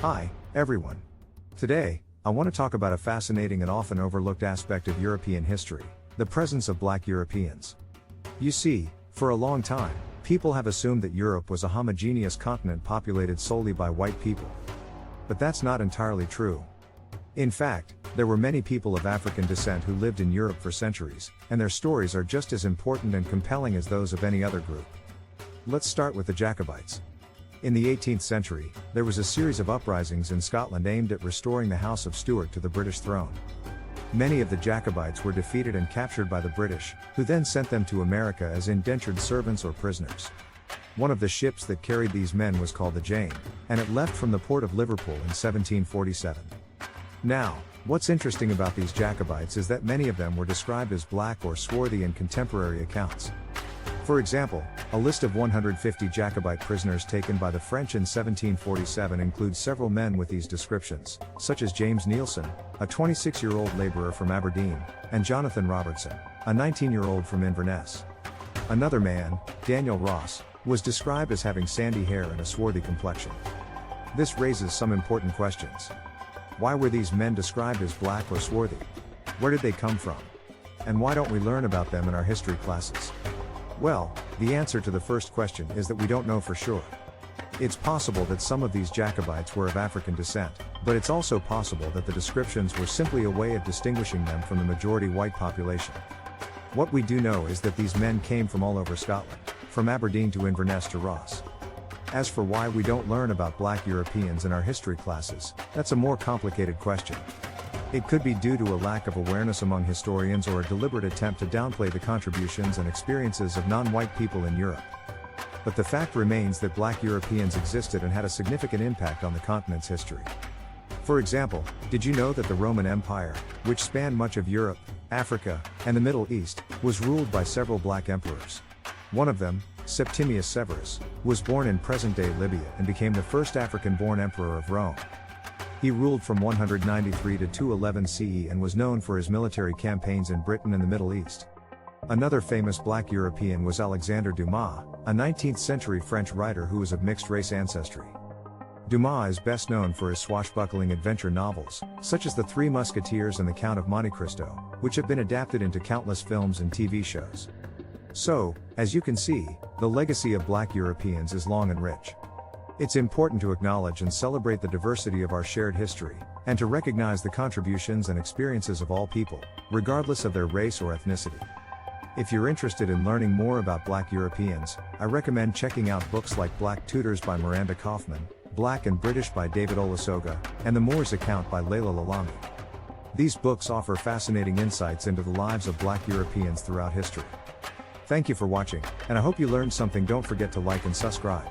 Hi, everyone. Today, I want to talk about a fascinating and often overlooked aspect of European history, the presence of Black Europeans. You see, for a long time, people have assumed that Europe was a homogeneous continent populated solely by white people. But that's not entirely true. In fact, there were many people of African descent who lived in Europe for centuries, and their stories are just as important and compelling as those of any other group. Let's start with the Jacobites. In the 18th century, there was a series of uprisings in Scotland aimed at restoring the House of Stuart to the British throne. Many of the Jacobites were defeated and captured by the British, who then sent them to America as indentured servants or prisoners. One of the ships that carried these men was called the Jane, and it left from the port of Liverpool in 1747. Now, what's interesting about these Jacobites is that many of them were described as black or swarthy in contemporary accounts. For example, a list of 150 Jacobite prisoners taken by the French in 1747 includes several men with these descriptions, such as James Neilson, a 26-year-old laborer from Aberdeen, and Jonathan Robertson, a 19-year-old from Inverness. Another man, Daniel Ross, was described as having sandy hair and a swarthy complexion. This raises some important questions. Why were these men described as black or swarthy? Where did they come from? And why don't we learn about them in our history classes? Well, the answer to the first question is that we don't know for sure. It's possible that some of these Jacobites were of African descent, but it's also possible that the descriptions were simply a way of distinguishing them from the majority white population. What we do know is that these men came from all over Scotland, from Aberdeen to Inverness to Ross. As for why we don't learn about Black Europeans in our history classes, that's a more complicated question. It could be due to a lack of awareness among historians or a deliberate attempt to downplay the contributions and experiences of non-white people in Europe. But the fact remains that Black Europeans existed and had a significant impact on the continent's history. For example, did you know that the Roman Empire, which spanned much of Europe, Africa, and the Middle East, was ruled by several black emperors? One of them, Septimius Severus, was born in present-day Libya and became the first African-born emperor of Rome. He ruled from 193 to 211 CE and was known for his military campaigns in Britain and the Middle East. Another famous Black European was Alexandre Dumas, a 19th-century French writer who was of mixed-race ancestry. Dumas is best known for his swashbuckling adventure novels, such as The Three Musketeers and The Count of Monte Cristo, which have been adapted into countless films and TV shows. So, as you can see, the legacy of Black Europeans is long and rich. It's important to acknowledge and celebrate the diversity of our shared history, and to recognize the contributions and experiences of all people, regardless of their race or ethnicity. If you're interested in learning more about Black Europeans, I recommend checking out books like Black Tutors by Miranda Kaufman, Black and British by David Olusoga, and The Moor's Account by Leila Lalami. These books offer fascinating insights into the lives of Black Europeans throughout history. Thank you for watching, and I hope you learned something. Don't forget to like and subscribe.